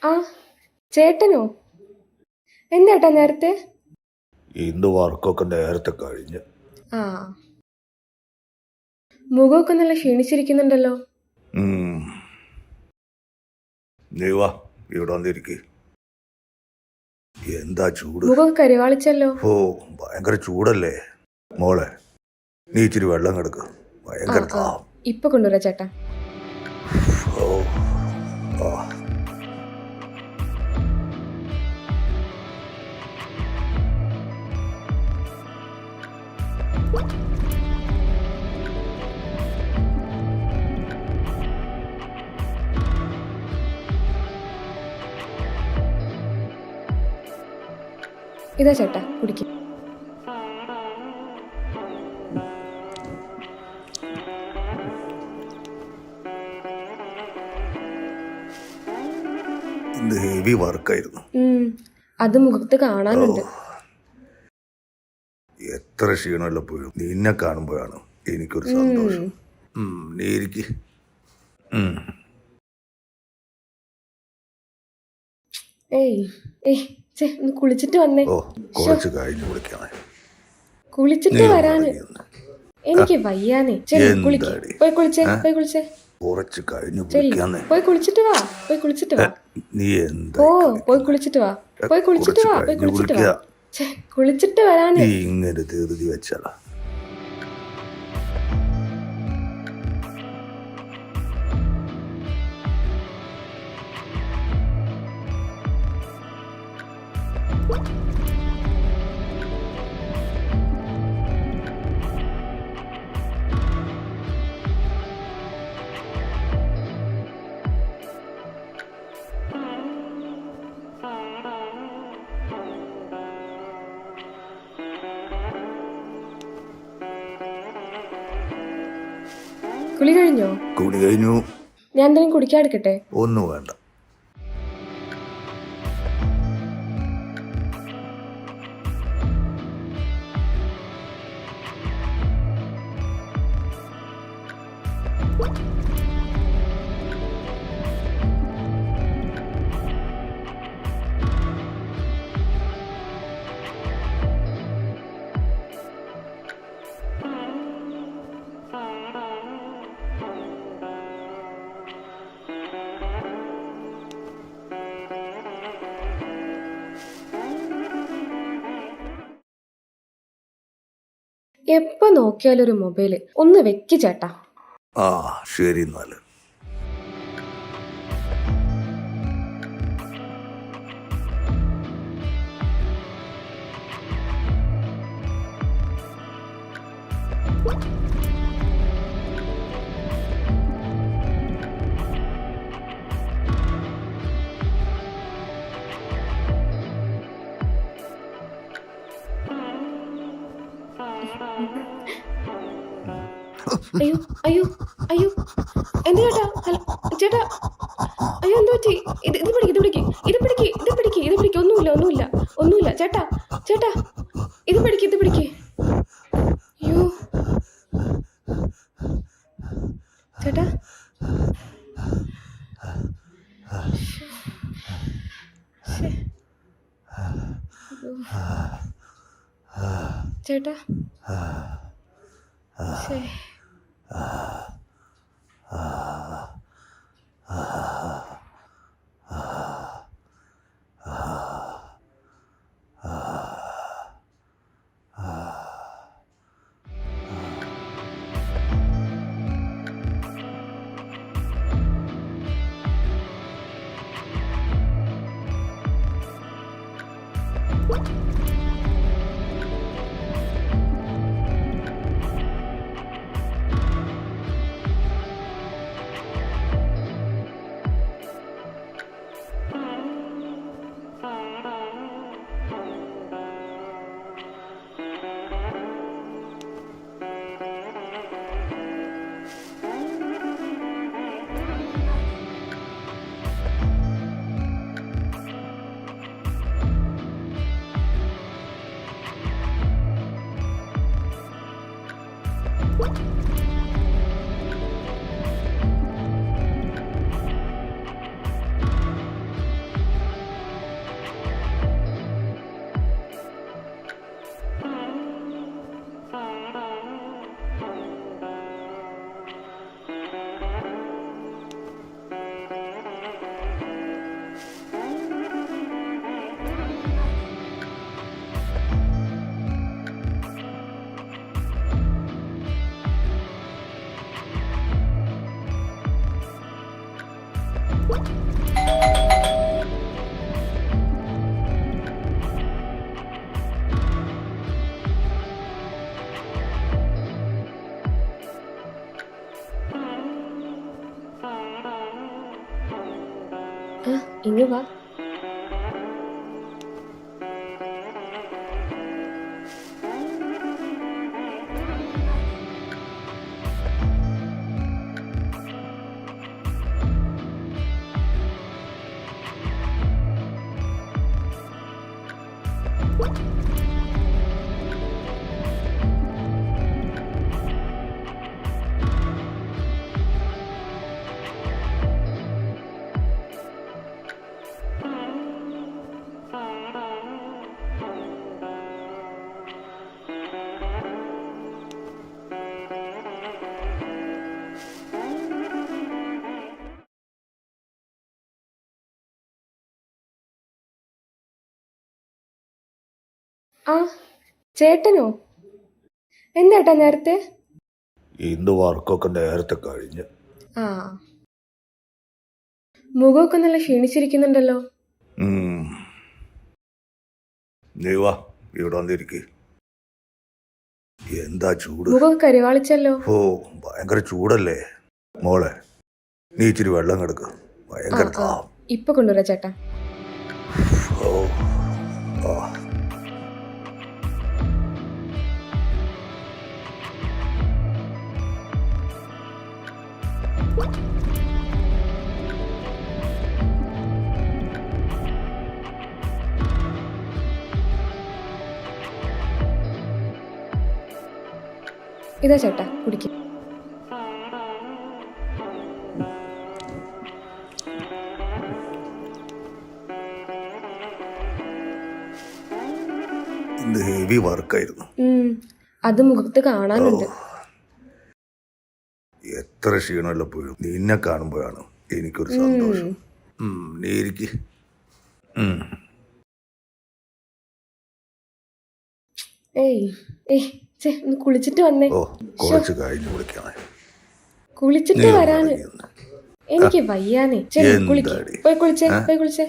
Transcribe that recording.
ആ ചേട്ടനോ? എന്താട്ടാ നേരത്തെ? ഇന്ന് വർക്കൊക്കെ നേരത്തെ കഴിഞ്ഞ്. ആ മുഖമൊക്കെ നല്ല ക്ഷീണിച്ചിരിക്കുന്നുണ്ടല്ലോ. നീ വാ, ഇവിടെ വന്നിരിക്ക്. എന്താ ചൂട്! മുഖമൊക്കെ കരിവാളിച്ചല്ലോ. ഓ, ഭയങ്കര ചൂടല്ലേ മോളെ. നീ ഇച്ചിരി വെള്ളം കിടക്ക്, ഭയങ്കര ദാഹം. ഇപ്പൊ കൊണ്ടുവരാ ചേട്ടാ. ഓ ആ ഇതാ ചേട്ടാ, കുടിക്കും. ഇന്ന് ഹെവി വർക്കായിരുന്നു. അത് മുഖത്ത് കാണാനുണ്ട്. എത്ര ക്ഷീണമുള്ളപ്പോഴും നിന്നെ കാണുമ്പോഴാണ് എനിക്കൊരു സന്തോഷം. നീ ഇരിക്ക്. ഒന്ന് കുളിച്ചിട്ട് വന്നേ. ഓ, കുറച്ച് കഴിഞ്ഞ് കുളിക്കാമേ. കുളിച്ചിട്ട് വരാന് എനിക്ക് വയ്യാനേ. പോയി കുളിച്ചേ, പോയി കുളിച്ചേ. കുറച്ച് കഴിഞ്ഞ് കുളിക്കാന്നേ. പോയി കുളിച്ചിട്ട് വാ, പോയി കുളിച്ചിട്ട് വാ. നീ എന്താ? പോയി കുളിച്ചിട്ട് വാ, പോയി കുളിച്ചിട്ട് വാ, പോയി കുളിച്ചിട്ട് വാ. കുളിച്ചിട്ട് വരാന്. നീ ഇങ്ങനെ ധൃതി വെച്ചാലാ. കുളി കഴിഞ്ഞോ? കുളി കഴിഞ്ഞു. ഞാൻ എന്തെങ്കിലും കുടിക്കാൻ എടുക്കട്ടെ? ഒന്നും വേണ്ട. എപ്പോ നോക്കിയാലും ഒരു മൊബൈല്. ഒന്ന് വെക്ക് ചേട്ടാ. ആ ശരി എന്നാല്. അയ്യോ അയ്യോ അയ്യോ, എന്താ ചേട്ടാ? ചേട്ടാ, അയ്യോ എന്താ പറ്റി? ഇത് പിടിക്ക്, ഇത് പിടിക്ക്, ഇത് പിടിക്ക്, ഇത് പിടിക്ക്, ഇത് പിടിക്ക്. ഒന്നുമില്ല, ഒന്നുമില്ല, ഒന്നുമില്ല. ചേട്ടാ, ചേട്ടാ, ഇത് പിടിക്ക്, ഇത് പിടിക്ക്. അയ്യോ ചേട്ടാ, ചേട്ടാ, ആ ഇങ്ങ് വാ. ആ ചേട്ടനോ? എന്താട്ടാ നേരത്തെ? ഇന്ന് വർക്കൊക്കെ നേരത്തെ കഴിഞ്ഞ്. ആ മുഖമൊക്കെ നല്ല ക്ഷീണിച്ചിരിക്കുന്നുണ്ടല്ലോ. നീ വാ, ഇവിടെ വന്നിരിക്ക്. എന്താ ചൂട്! മുഖമൊക്കെ കരിവാളിച്ചല്ലോ. ഓ, ഭയങ്കര ചൂടല്ലേ മോളെ. നീ ഇച്ചിരി വെള്ളം കിടക്ക്, ഭയങ്കര ദാഹം. ഇപ്പൊ കൊണ്ടുവരാ ചേട്ടാ. ഓ ആ ഇതാ ചേട്ടാ കുടിക്കും. ഇന്ന് ഹെവി വർക്കായിരുന്നു. അത് മുഖത്ത് കാണാനുണ്ട്. എത്ര ക്ഷീണമുള്ളപ്പോഴും നിന്നെ കാണുമ്പോഴാണ് എനിക്കൊരു സന്തോഷം. നീ ഇരിക്ക്. ഒന്ന് കുളിച്ചിട്ട് വന്നേ. ഓ, കുറച്ച് കഴിഞ്ഞ് വിളിക്കണേ. കുളിച്ചിട്ട് വരാന് എനിക്ക് വയ്യാനേ. പോയി കുളിച്ചേ.